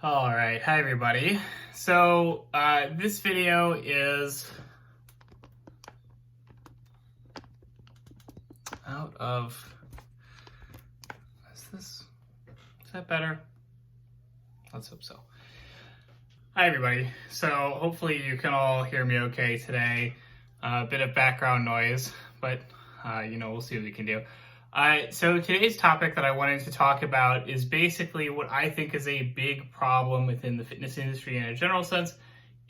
All right, hi everybody. So this video is out of, is that better? Let's hope so. Hi everybody. So hopefully you can all hear me okay today. A bit of background noise, but we'll see what we can do. So today's topic that I wanted to talk about is basically what I think is a big problem within the fitness industry in a general sense,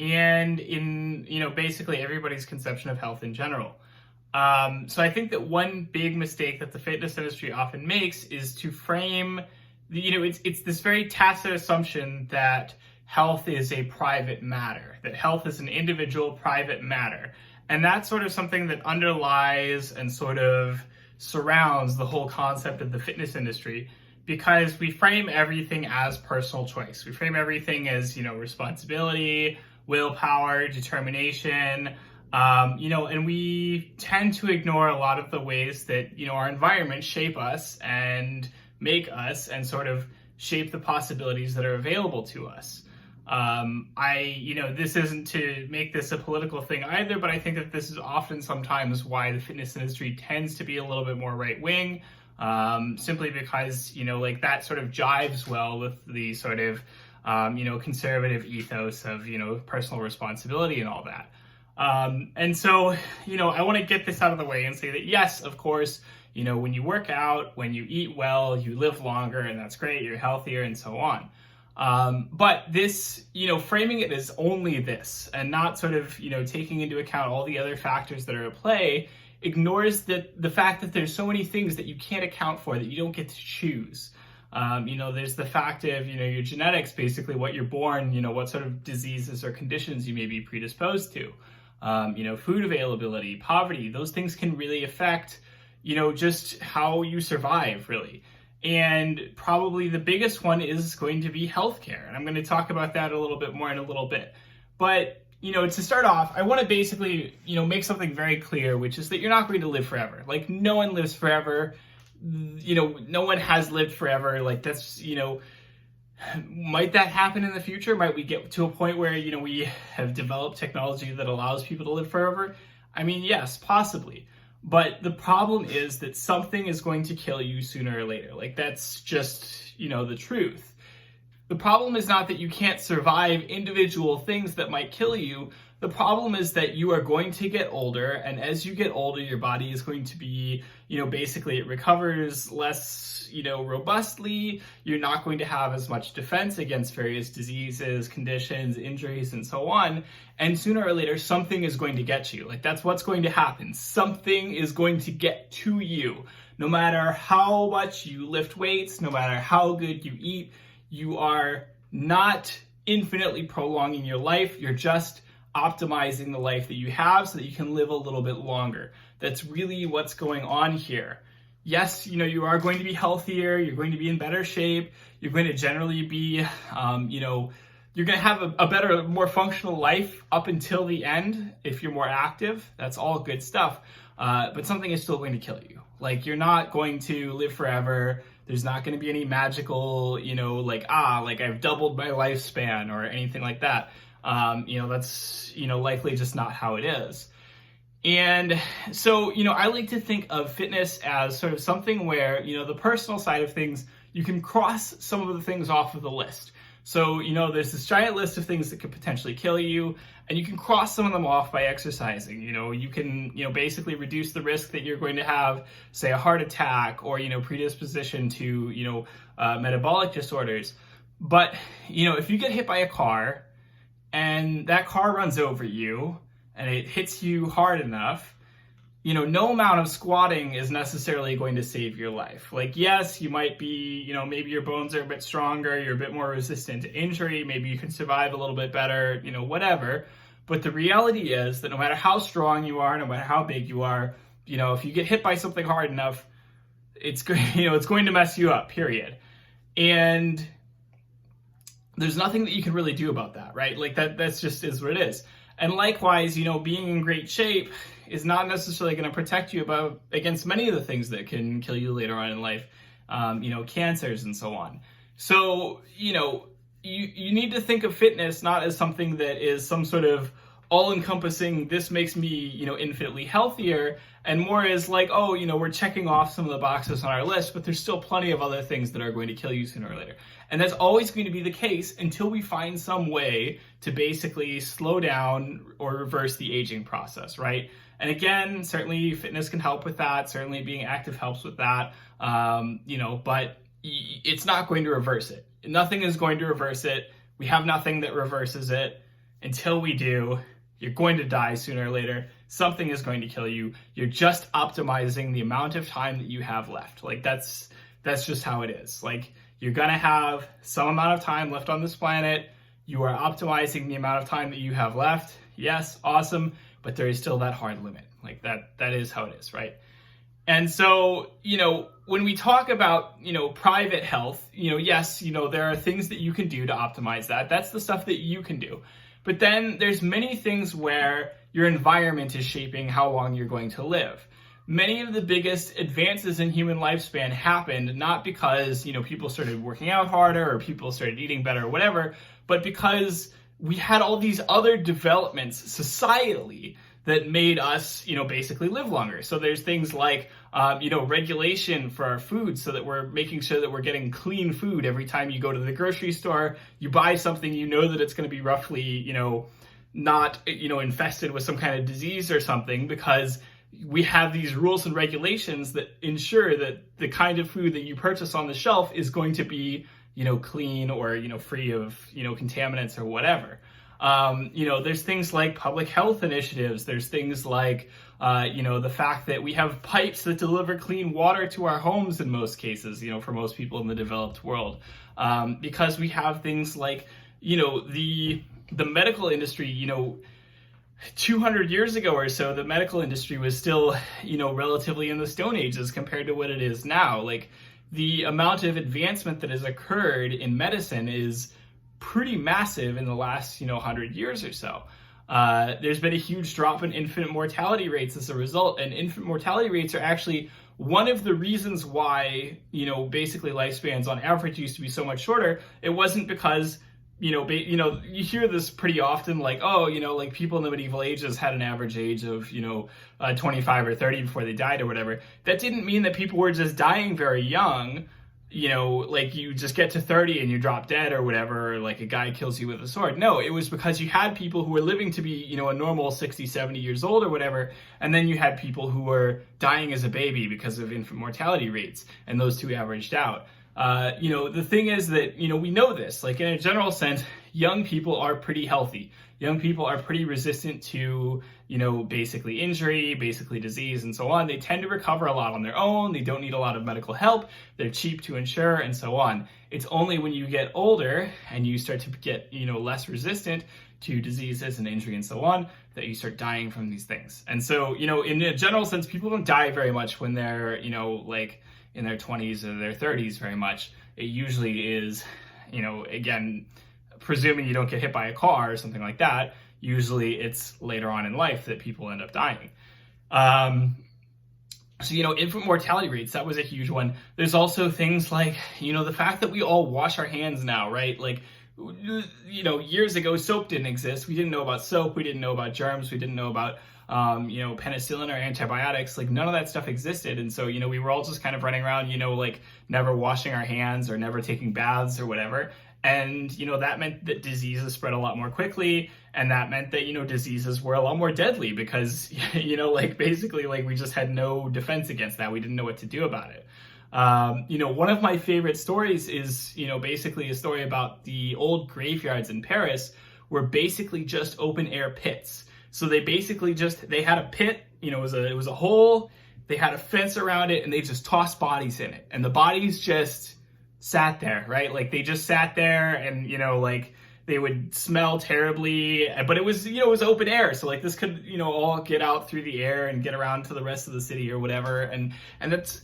and in basically everybody's conception of health in general. So I think that one big mistake that the fitness industry often makes is to frame, it's this very tacit assumption that health is a private matter, that health is an individual private matter. And that's sort of something that underlies and sort of surrounds the whole concept of the fitness industry, because we frame everything as personal choice. We frame everything as, responsibility, willpower, determination, and we tend to ignore a lot of the ways that, our environment shape us and make us and sort of shape the possibilities that are available to us. This isn't to make this a political thing either, but I think that this is often sometimes why the fitness industry tends to be a little bit more right-wing, simply because, that sort of jives well with the sort of, conservative ethos of, personal responsibility and all that. And so, I want to get this out of the way and say that, yes, of course, when you work out, when you eat well, you live longer, and that's great, you're healthier, and so on. But this, framing it as only this and not sort of, taking into account all the other factors that are at play ignores the fact that there's so many things that you can't account for, that you don't get to choose. There's the fact of, your genetics, basically what you're born, what sort of diseases or conditions you may be predisposed to. Food availability, poverty, those things can really affect, just how you survive, really. And probably the biggest one is going to be healthcare. And I'm going to talk about that a little bit more in a little bit. But, to start off, I want to basically, make something very clear, which is that you're not going to live forever. Like, no one lives forever. No one has lived forever. Like, that's, might that happen in the future? Might we get to a point where, we have developed technology that allows people to live forever? I mean, yes, possibly. But the problem is that something is going to kill you sooner or later. Like, that's just, the truth. The problem is not that you can't survive individual things that might kill you. The problem is that you are going to get older, and as you get older, your body is going to be, basically it recovers less, robustly. You're not going to have as much defense against various diseases, conditions, injuries, and so on. And sooner or later, something is going to get you. Like, that's what's going to happen. Something is going to get to you. No matter how much you lift weights, no matter how good you eat, you are not infinitely prolonging your life. You're just optimizing the life that you have so that you can live a little bit longer. That's really what's going on here. Yes, you are going to be healthier, you're going to be in better shape, you're going to generally be, you're going to have a better, more functional life up until the end if you're more active. That's all good stuff. But something is still going to kill you. Like, you're not going to live forever. There's not going to be any magical, I've doubled my lifespan or anything like that. That's, likely just not how it is. And so, I like to think of fitness as sort of something where, the personal side of things, you can cross some of the things off of the list. So, there's this giant list of things that could potentially kill you, and you can cross some of them off by exercising. You can, basically reduce the risk that you're going to have, say, a heart attack or, predisposition to, metabolic disorders. But, if you get hit by a car and that car runs over you and it hits you hard enough, no amount of squatting is necessarily going to save your life. Like, yes, you might be, maybe your bones are a bit stronger, you're a bit more resistant to injury, maybe you can survive a little bit better, whatever. But the reality is that no matter how strong you are, no matter how big you are, if you get hit by something hard enough, it's going, it's going to mess you up, period. And there's nothing that you can really do about that, right? Like, that's just is what it is. And likewise, being in great shape is not necessarily going to protect you against many of the things that can kill you later on in life, cancers and so on. So, you need to think of fitness not as something that is some sort of all-encompassing, this makes me, infinitely healthier, and more as like, oh, we're checking off some of the boxes on our list, but there's still plenty of other things that are going to kill you sooner or later. And that's always going to be the case until we find some way to basically slow down or reverse the aging process, right? And again, certainly fitness can help with that. Certainly being active helps with that. But it's not going to reverse it. Nothing is going to reverse it. We have nothing that reverses it. Until we do, you're going to die sooner or later. Something is going to kill you. You're just optimizing the amount of time that you have left. Like that's just how it is. Like you're going to have some amount of time left on this planet. You are optimizing the amount of time that you have left. Yes, awesome. But there is still that hard limit. Like that is how it is, right? And so, when we talk about, private health, yes, there are things that you can do to optimize that. That's the stuff that you can do. But then there's many things where your environment is shaping how long you're going to live. Many of the biggest advances in human lifespan happened not because, people started working out harder or people started eating better or whatever, but because we had all these other developments societally that made us, basically live longer. So there's things like, regulation for our food so that we're making sure that we're getting clean food every time you go to the grocery store. You buy something, that it's going to be roughly, not, infested with some kind of disease or something, because we have these rules and regulations that ensure that the kind of food that you purchase on the shelf is going to be, clean or, free of, contaminants or whatever. There's things like public health initiatives. There's things like, the fact that we have pipes that deliver clean water to our homes in most cases, for most people in the developed world. Because we have things like, the medical industry, 200 years ago or so, the medical industry was still, relatively in the Stone Age as compared to what it is now. Like the amount of advancement that has occurred in medicine is pretty massive in the last, 100 years or so. There's been a huge drop in infant mortality rates as a result, and infant mortality rates are actually one of the reasons why, basically lifespans on average used to be so much shorter. It wasn't because, you hear this pretty often, like, oh, like people in the medieval ages had an average age of, 25 or 30 before they died or whatever. That didn't mean that people were just dying very young. Like you just get to 30 and you drop dead or whatever, or like a guy kills you with a sword. No, it was because you had people who were living to be, a normal 60, 70 years old or whatever, and then you had people who were dying as a baby because of infant mortality rates, and those two averaged out. The thing is that, we know this, like in a general sense, young people are pretty healthy. Young people are pretty resistant to, basically injury, basically disease, and so on. They tend to recover a lot on their own. They don't need a lot of medical help. They're cheap to insure, and so on. It's only when you get older and you start to get, less resistant to diseases and injury and so on that you start dying from these things. And so, in a general sense, people don't die very much when they're, like in their 20s or their 30s very much. It usually is, again, presuming you don't get hit by a car or something like that, usually it's later on in life that people end up dying. So, infant mortality rates, that was a huge one. There's also things like, the fact that we all wash our hands now, right? Like, years ago, soap didn't exist. We didn't know about soap. We didn't know about germs. We didn't know about, penicillin or antibiotics. Like, none of that stuff existed. And so, we were all just kind of running around, like never washing our hands or never taking baths or whatever. And, that meant that diseases spread a lot more quickly. And that meant that, diseases were a lot more deadly because, basically, we just had no defense against that. We didn't know what to do about it. One of my favorite stories is, basically a story about the old graveyards in Paris were basically just open air pits. So they basically they had a pit, it was a hole, they had a fence around it, and they just tossed bodies in it. And the bodies just sat there, right? Like they just sat there and, they would smell terribly, but it was, it was open air. So this could, all get out through the air and get around to the rest of the city or whatever. And that's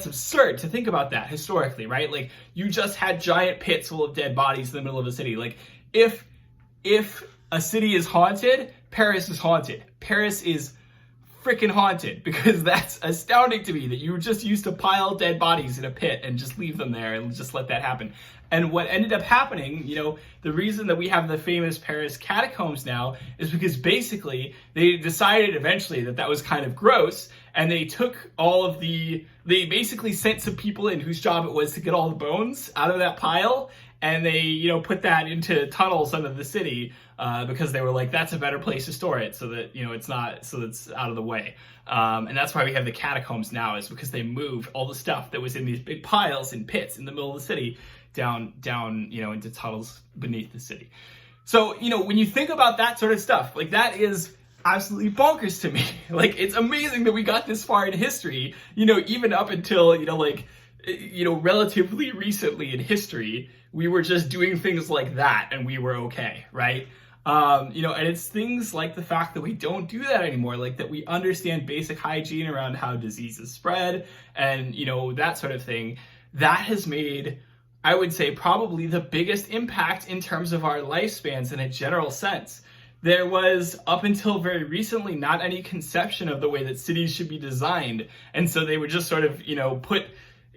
absurd to think about that historically, right? Like you just had giant pits full of dead bodies in the middle of a city. Like if a city is haunted, Paris is haunted. Paris is freaking haunted, because that's astounding to me that you just used to pile dead bodies in a pit and just leave them there and just let that happen. And what ended up happening, the reason that we have the famous Paris catacombs now is because basically they decided eventually that that was kind of gross, and they took they basically sent some people in whose job it was to get all the bones out of that pile, and they, put that into tunnels under the city, because they were like, that's a better place to store it, so that, it's out of the way. And that's why we have the catacombs now, is because they moved all the stuff that was in these big piles and pits in the middle of the city down, into tunnels beneath the city. So, when you think about that sort of stuff, like, that is absolutely bonkers to me. Like, it's amazing that we got this far in history, even up until, relatively recently in history, we were just doing things like that and we were okay, right? And it's things like the fact that we don't do that anymore, like that we understand basic hygiene around how diseases spread and, that sort of thing. That has made, I would say, probably the biggest impact in terms of our lifespans in a general sense. There was, up until very recently, not any conception of the way that cities should be designed. And so they would just sort of, put,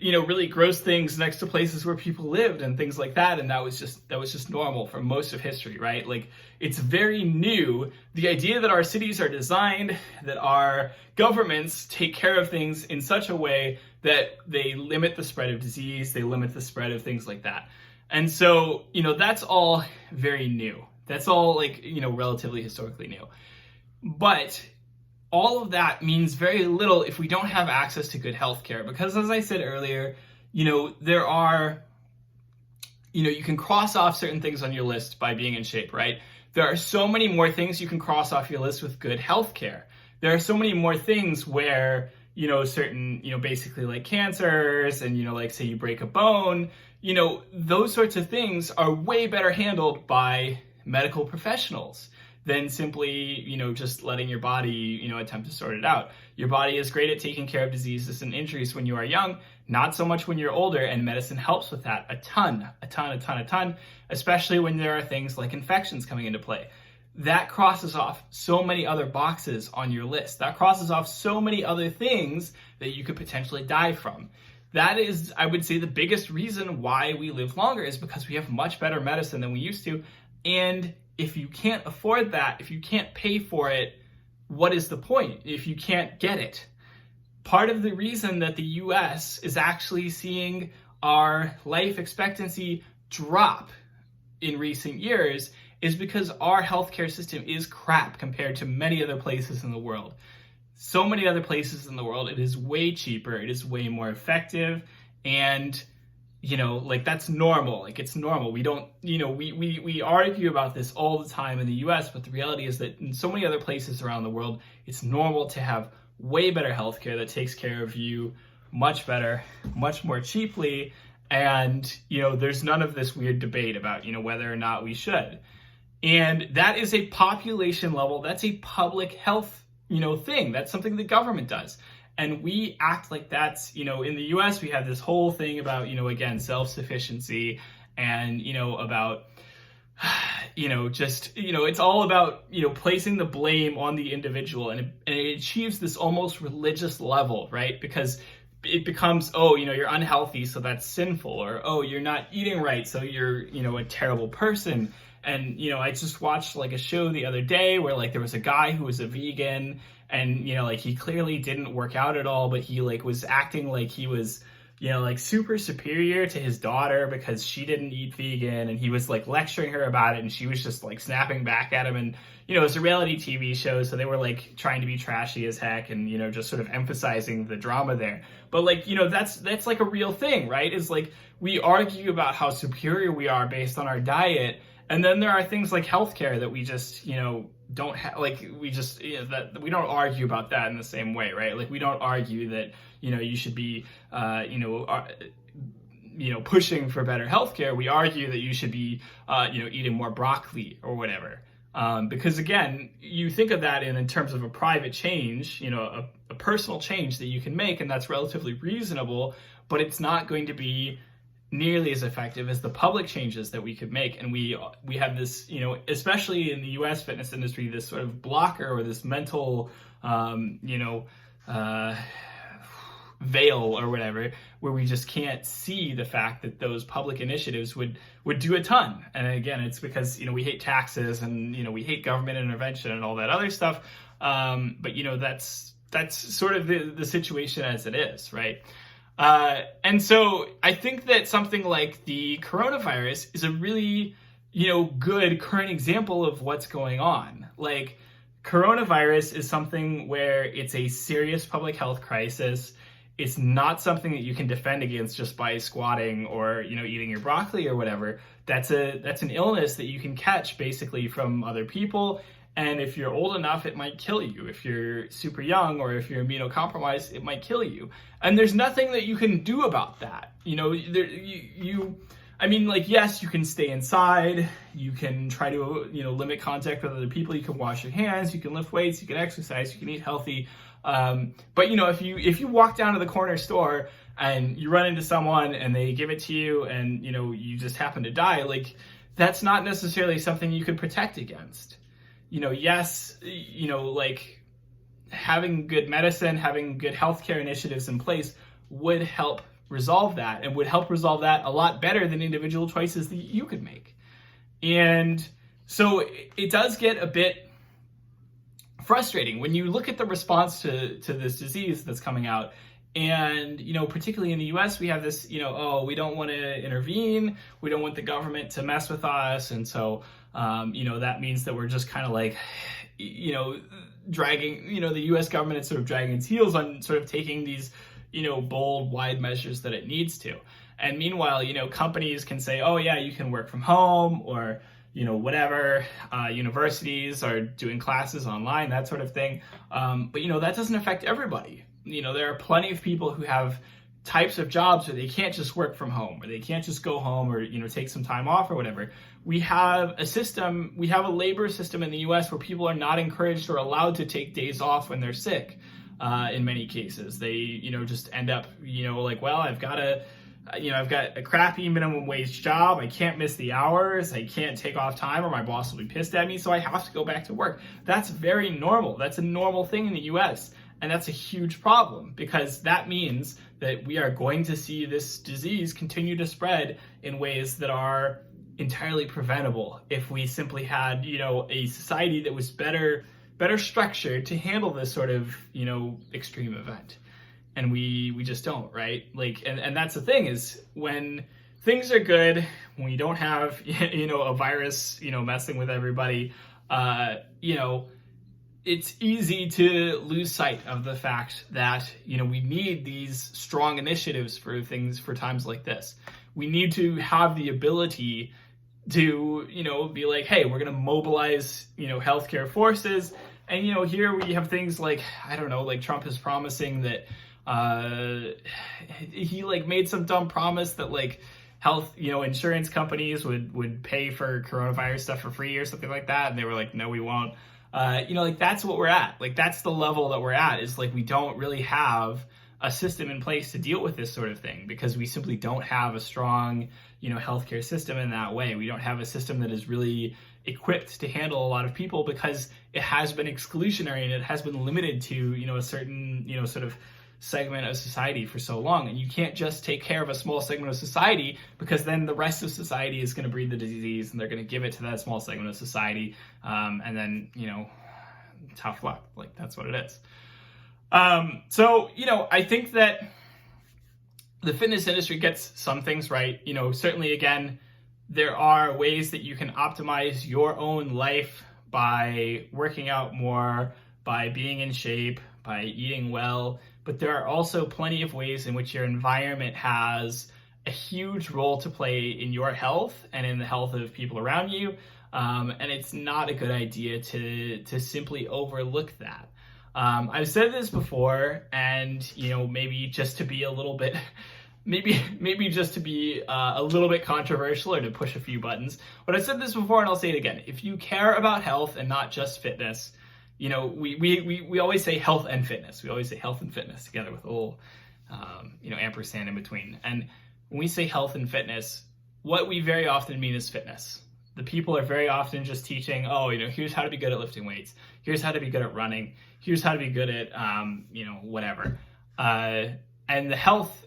really gross things next to places where people lived and things like that. And that was just normal for most of history, right? Like, it's very new. The idea that our cities are designed, that our governments take care of things in such a way that they limit the spread of disease, they limit the spread of things like that. And so, that's all very new. That's all, relatively historically new. But all of that means very little if we don't have access to good healthcare. Because, as I said earlier, there are, you can cross off certain things on your list by being in shape, right? There are so many more things you can cross off your list with good healthcare. There are so many more things where, certain, basically like cancers and, like, say you break a bone, those sorts of things are way better handled by medical professionals than simply, just letting your body, attempt to sort it out. Your body is great at taking care of diseases and injuries when you are young, not so much when you're older, and medicine helps with that a ton, especially when there are things like infections coming into play. That crosses off so many other boxes on your list. That crosses off so many other things that you could potentially die from. That is, I would say, the biggest reason why we live longer, is because we have much better medicine than we used to. And if you can't afford that, if you can't pay for it, what is the point if you can't get it? Part of the reason that the US is actually seeing our life expectancy drop in recent years is because our healthcare system is crap compared to many other places in the world. So many other places in the world, it is way cheaper, it is way more effective, and that's normal. Like, it's normal. We don't, we argue about this all the time in the US, but the reality is that in so many other places around the world, it's normal to have way better healthcare that takes care of you much better, much more cheaply. And, there's none of this weird debate about, whether or not we should. And that is a population level, that's a public health, thing. That's something the government does. And we act like that's, in the US, we have this whole thing about, again, self-sufficiency and, about, it's all about, placing the blame on the individual. And it achieves this almost religious level, right? Because it becomes, you're unhealthy, so that's sinful. Or, you're not eating right, so you're, a terrible person. And, I just watched like a show the other day where like there was a guy who was a vegan and, he clearly didn't work out at all, but he like was acting like he was, super superior to his daughter because she didn't eat vegan, and he was like lecturing her about it and she was just like snapping back at him. And, it's a reality TV show, so they were like trying to be trashy as heck and, just sort of emphasizing the drama there. But like, that's like a real thing, right? Is like we argue about how superior we are based on our diet. And then there are things like healthcare that we just, don't have, like, we just, that we don't argue about that in the same way, right? Like, we don't argue that, you should be, pushing for better healthcare. We argue that you should be, eating more broccoli or whatever. Because again, you think of that in terms of a private change, a personal change that you can make, and that's relatively reasonable, but it's not going to be nearly as effective as the public changes that we could make. And we have this, especially in the US fitness industry, this sort of blocker or this mental, veil or whatever, where we just can't see the fact that those public initiatives would do a ton. And again, it's because, we hate taxes and, we hate government intervention and all that other stuff. But, that's sort of the situation as it is, right? And so I think that something like the coronavirus is a really, good current example of what's going on. Like, coronavirus is something where it's a serious public health crisis. It's not something that you can defend against just by squatting or, eating your broccoli or whatever. That's an illness that you can catch basically from other people. And if you're old enough, it might kill you. If you're super young or if you're immunocompromised, it might kill you. And there's nothing that you can do about that. Yes, you can stay inside. You can try to, limit contact with other people. You can wash your hands. You can lift weights. You can exercise. You can eat healthy. But if you walk down to the corner store and you run into someone and they give it to you and, you just happen to die, like, that's not necessarily something you could protect against. Having good medicine, having good healthcare initiatives in place would help resolve that, and would help resolve that a lot better than individual choices that you could make. And so it does get a bit frustrating when you look at the response to this disease that's coming out. And, particularly in the US, we have this, we don't want to intervene. We don't want the government to mess with us. And so, that means that we're just kind of like, dragging, the US government is sort of dragging its heels on sort of taking these, bold, wide measures that it needs to. And meanwhile, companies can say, oh yeah, you can work from home, or, whatever, universities are doing classes online, that sort of thing. But, that doesn't affect everybody. There are plenty of people who have types of jobs where they can't just work from home, or they can't just go home, or, take some time off or whatever. We have a labor system in the US where people are not encouraged or allowed to take days off when they're sick. In many cases, they, just end up, I've got a crappy minimum wage job. I can't miss the hours. I can't take off time or my boss will be pissed at me. So I have to go back to work. That's very normal. That's a normal thing in the US. And that's a huge problem, because that means that we are going to see this disease continue to spread in ways that are entirely preventable if we simply had, a society that was better structured to handle this sort of, extreme event. And we just don't, right? Like, and that's the thing, is when things are good, when we don't have, a virus, messing with everybody, it's easy to lose sight of the fact that, we need these strong initiatives for times like this. We need to have the ability to, be like, hey, we're going to mobilize, healthcare forces. And, here we have things like, I don't know, like Trump is promising that, he made some dumb promise that health, insurance companies would pay for coronavirus stuff for free or something like that. And they were like, no, we won't. That's what we're at. That's the level that we're at, is we don't really have a system in place to deal with this sort of thing, because we simply don't have a strong, healthcare system in that way. We don't have a system that is really equipped to handle a lot of people, because it has been exclusionary and it has been limited to, a certain, sort of segment of society for so long. And you can't just take care of a small segment of society, because then the rest of society is going to breed the disease and they're going to give it to that small segment of society. And then, tough luck. That's what it is. So, I think that the fitness industry gets some things right. Certainly, again, there are ways that you can optimize your own life by working out more, by being in shape, by eating well. But there are also plenty of ways in which your environment has a huge role to play in your health and in the health of people around you. And it's not a good idea to simply overlook that. I've said this before, and, maybe just to be a little bit, maybe just to be a little bit controversial or to push a few buttons. But I've said this before and I'll say it again. If you care about health and not just fitness, we always say health and fitness. We always say health and fitness together with a little, ampersand in between. And when we say health and fitness, what we very often mean is fitness. The people are very often just teaching, here's how to be good at lifting weights. Here's how to be good at running. Here's how to be good at, whatever. And the health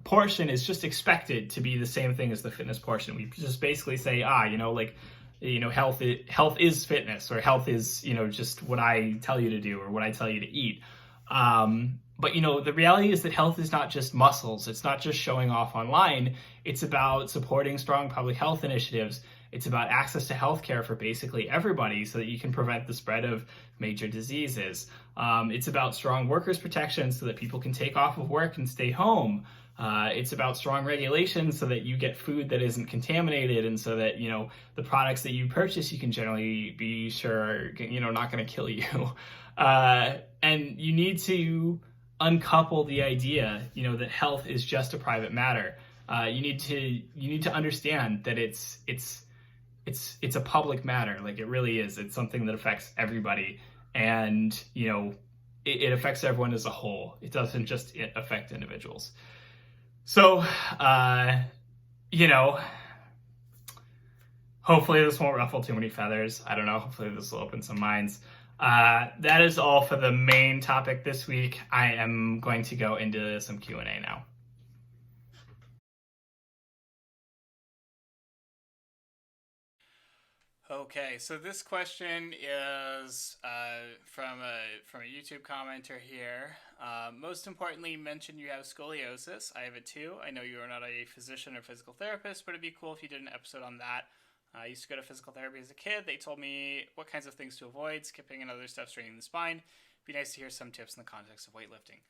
portion is just expected to be the same thing as the fitness portion. We just basically say, health is fitness, or health is, just what I tell you to do or what I tell you to eat. But the reality is that health is not just muscles. It's not just showing off online. It's about supporting strong public health initiatives. It's about access to healthcare for basically everybody so that you can prevent the spread of major diseases. It's about strong workers' protections so that people can take off of work and stay home. It's about strong regulations so that you get food that isn't contaminated, and so that, the products that you purchase, you can generally be sure are, not going to kill you. And you need to uncouple the idea, that health is just a private matter. You need to understand that it's a public matter. Like, it really is. It's something that affects everybody, and it affects everyone as a whole. It doesn't just affect individuals. So hopefully this won't ruffle too many feathers. I don't know. Hopefully this will open some minds. That is all for the main topic this week. I am going to go into some Q&A now. Okay, so this question is from a YouTube commenter here. Most importantly, mention you have scoliosis. I have it too. I know you are not a physician or physical therapist, but it'd be cool if you did an episode on that. I used to go to physical therapy as a kid. They told me what kinds of things to avoid, skipping and other stuff, straining the spine. It'd be nice to hear some tips in the context of weightlifting.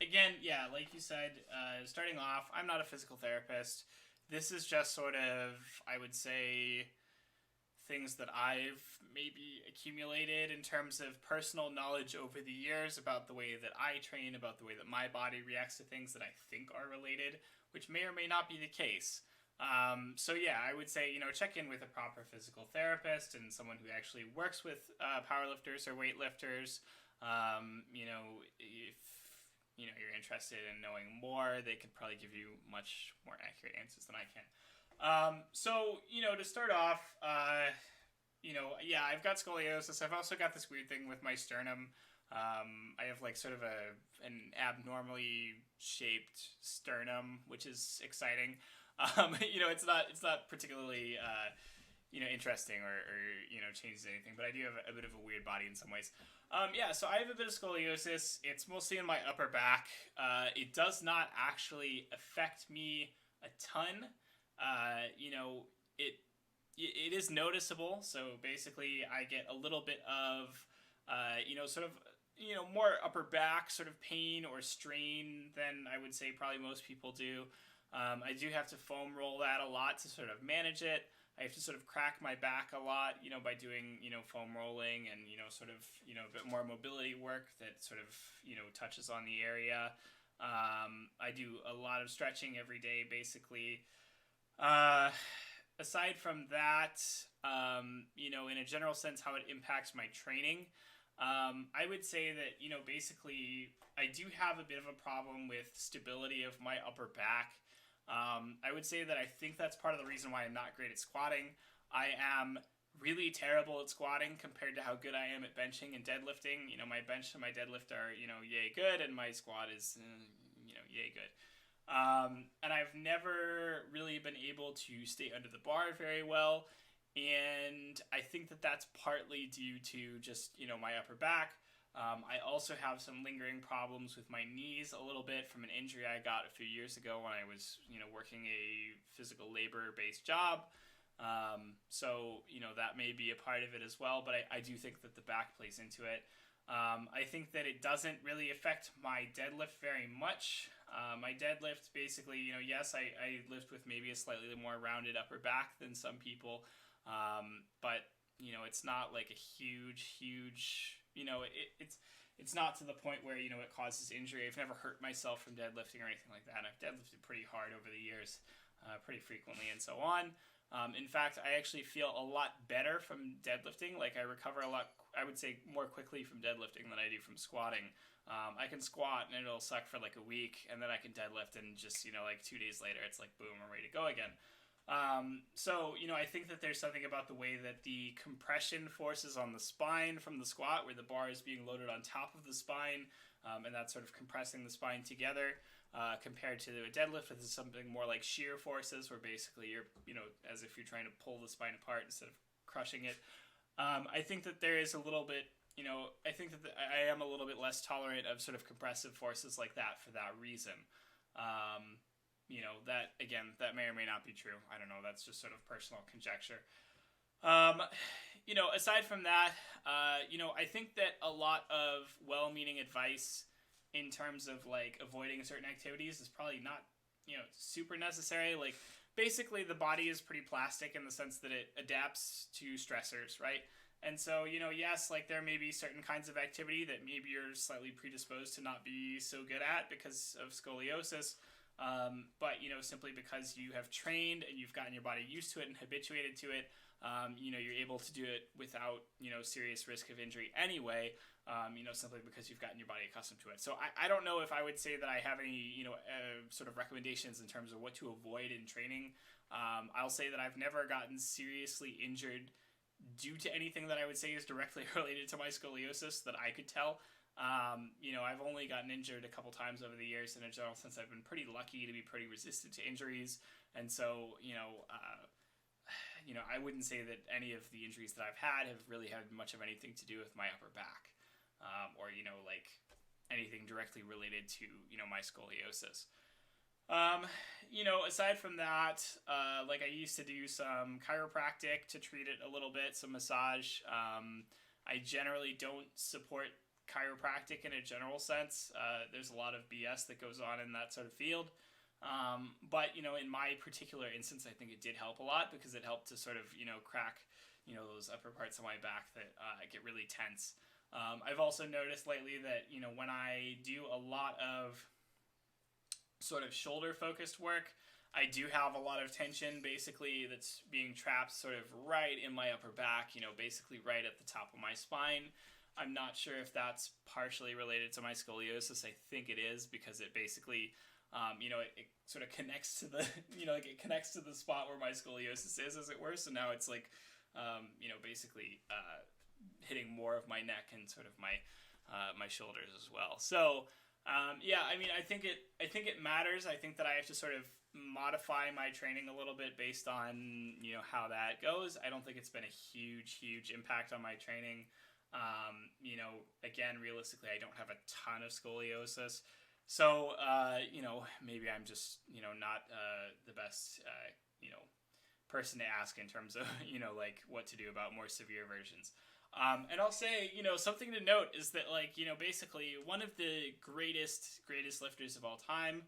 Again, yeah, like you said, starting off, I'm not a physical therapist. This is just sort of, I would say, things that I've maybe accumulated in terms of personal knowledge over the years about the way that I train, about the way that my body reacts to things that I think are related, which may or may not be the case. I would say, check in with a proper physical therapist and someone who actually works with powerlifters or weightlifters. If you're interested in knowing more, they could probably give you much more accurate answers than I can. To start off, I've got scoliosis. I've also got this weird thing with my sternum. I have like sort of an abnormally shaped sternum, which is exciting. It's not particularly interesting or changes anything, but I do have a bit of a weird body in some ways. So I have a bit of scoliosis. It's mostly in my upper back. It does not actually affect me a ton. It is noticeable. So basically, I get a little bit of, more upper back sort of pain or strain than I would say probably most people do. I do have to foam roll that a lot to sort of manage it. I have to sort of crack my back a lot, by doing, foam rolling and, a bit more mobility work that sort of, touches on the area. I do a lot of stretching every day, basically. Aside from that, in a general sense, how it impacts my training, I would say that, basically, I do have a bit of a problem with stability of my upper back. I would say that I think that's part of the reason why I'm not great at squatting. I am really terrible at squatting compared to how good I am at benching and deadlifting. My bench and my deadlift are, yay good, and my squat is, yay good. And I've never really been able to stay under the bar very well. And I think that that's partly due to just, my upper back. I also have some lingering problems with my knees a little bit from an injury I got a few years ago when I was, working a physical labor-based job. That may be a part of it as well, but I do think that the back plays into it. I think that it doesn't really affect my deadlift very much. My deadlift, basically, yes, I lift with maybe a slightly more rounded upper back than some people, but, it's not like a huge, it's not to the point where, it causes injury. I've never hurt myself from deadlifting or anything like that. I've deadlifted pretty hard over the years, pretty frequently and so on. In fact, I actually feel a lot better from deadlifting. Like, I recover a lot, I would say, more quickly from deadlifting than I do from squatting. I can squat and it'll suck for like a week, and then I can deadlift and just, 2 days later, it's like, boom, I'm ready to go again. So, I think that there's something about the way that the compression forces on the spine from the squat, where the bar is being loaded on top of the spine, and that's sort of compressing the spine together, compared to a deadlift, which is something more like shear forces, where basically you're, as if you're trying to pull the spine apart instead of crushing it. I think that there is a little bit, I think that I am a little bit less tolerant of sort of compressive forces like that for that reason. That, again, that may or may not be true. I don't know. That's just sort of personal conjecture. Aside from that, I think that a lot of well-meaning advice in terms of like avoiding certain activities is probably not, super necessary. Like, basically the body is pretty plastic in the sense that it adapts to stressors, right? And so, yes, like there may be certain kinds of activity that maybe you're slightly predisposed to not be so good at because of scoliosis. But, simply because you have trained and you've gotten your body used to it and habituated to it, you're able to do it without, serious risk of injury anyway, simply because you've gotten your body accustomed to it. So I don't know if I would say that I have any, sort of recommendations in terms of what to avoid in training. I'll say that I've never gotten seriously injured due to anything that I would say is directly related to my scoliosis that I could tell. I've only gotten injured a couple times over the years in a general sense. I've been pretty lucky to be pretty resistant to injuries. And so, I wouldn't say that any of the injuries that I've had have really had much of anything to do with my upper back, or, like anything directly related to, my scoliosis. Aside from that, like I used to do some chiropractic to treat it a little bit, some massage. I generally don't support chiropractic in a general sense. There's a lot of BS that goes on in that sort of field. But, in my particular instance, I think it did help a lot because it helped to sort of, crack, those upper parts of my back that get really tense. I've also noticed lately that, when I do a lot of sort of shoulder-focused work, I do have a lot of tension, basically, that's being trapped sort of right in my upper back, basically right at the top of my spine. I'm not sure if that's partially related to my scoliosis. I think it is because it basically, it sort of connects to the, like it connects to the spot where my scoliosis is, as it were. So now it's like, basically hitting more of my neck and sort of my my shoulders as well. So, I think it matters. I think that I have to sort of modify my training a little bit based on, how that goes. I don't think it's been a huge impact on my training. Again, realistically, I don't have a ton of scoliosis. So, maybe I'm just, not the best, person to ask in terms of, like what to do about more severe versions. And I'll say, something to note is that, like, basically one of the greatest lifters of all time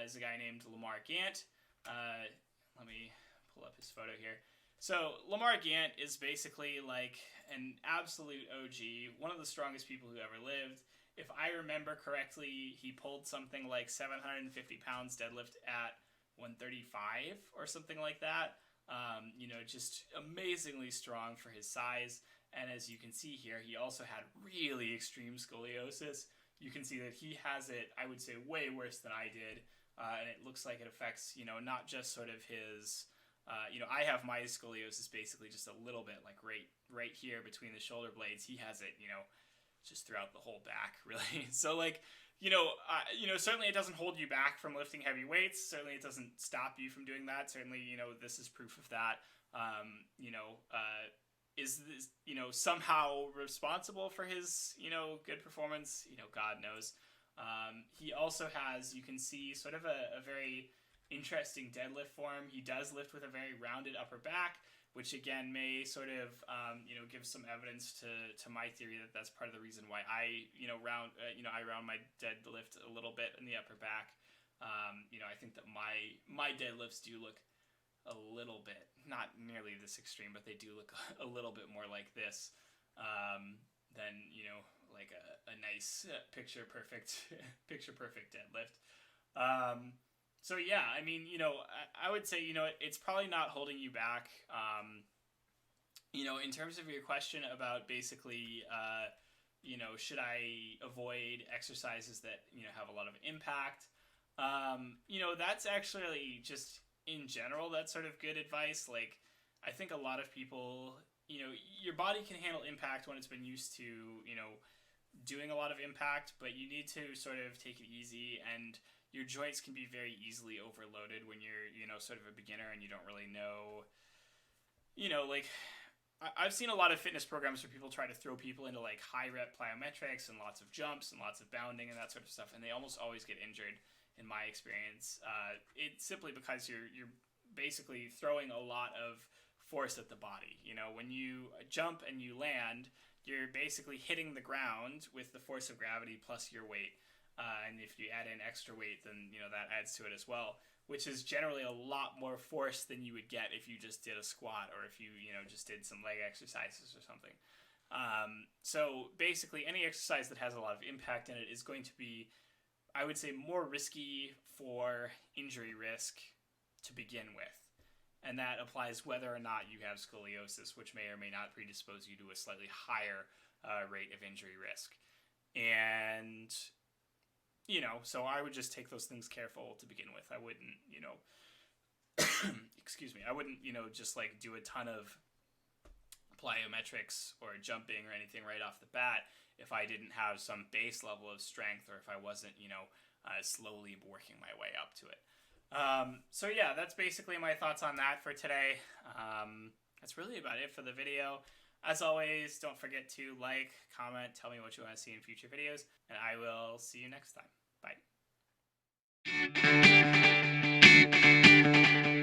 is a guy named Lamar Gant. Let me pull up his photo here. So Lamar Gant is basically like an absolute OG, one of the strongest people who ever lived. If I remember correctly, he pulled something like 750 pounds deadlift at 135 or something like that. Just amazingly strong for his size. And as you can see here, he also had really extreme scoliosis. You can see that he has it, I would say, way worse than I did. And it looks like it affects, not just sort of his... I have my scoliosis basically just a little bit, like right here between the shoulder blades. He has it, just throughout the whole back, really. So, like, certainly it doesn't hold you back from lifting heavy weights. Certainly it doesn't stop you from doing that. Certainly, this is proof of that. Is this, somehow responsible for his, good performance? God knows. He also has, you can see, sort of a very interesting deadlift form. He does lift with a very rounded upper back, which again may sort of give some evidence to my theory that that's part of the reason why I round my deadlift a little bit in the upper back. I think that my deadlifts do look a little bit, not nearly this extreme, but they do look a little bit more like this than like a nice picture perfect deadlift. So yeah, I mean, I would say, it's probably not holding you back. In terms of your question about basically, should I avoid exercises that, have a lot of impact? That's actually just in general, that's sort of good advice. Like, I think a lot of people, your body can handle impact when it's been used to, doing a lot of impact, but you need to sort of take it easy, and your joints can be very easily overloaded when you're, sort of a beginner and you don't really know, like, I've seen a lot of fitness programs where people try to throw people into like high rep plyometrics and lots of jumps and lots of bounding and that sort of stuff, and they almost always get injured. In my experience, it's simply because you're basically throwing a lot of force at the body. When you jump and you land, you're basically hitting the ground with the force of gravity plus your weight. And if you add in extra weight, then that adds to it as well, which is generally a lot more force than you would get if you just did a squat or if you just did some leg exercises or something. So basically, any exercise that has a lot of impact in it is going to be, I would say, more risky for injury risk to begin with. And that applies whether or not you have scoliosis, which may or may not predispose you to a slightly higher rate of injury risk. And, so I would just take those things careful to begin with. I wouldn't, excuse me, I wouldn't, just like do a ton of plyometrics or jumping or anything right off the bat if I didn't have some base level of strength, or if I wasn't, slowly working my way up to it. So yeah, that's basically my thoughts on that for today. That's really about it for the video. As always, don't forget to like, comment, tell me what you want to see in future videos, and I will see you next time. Bye.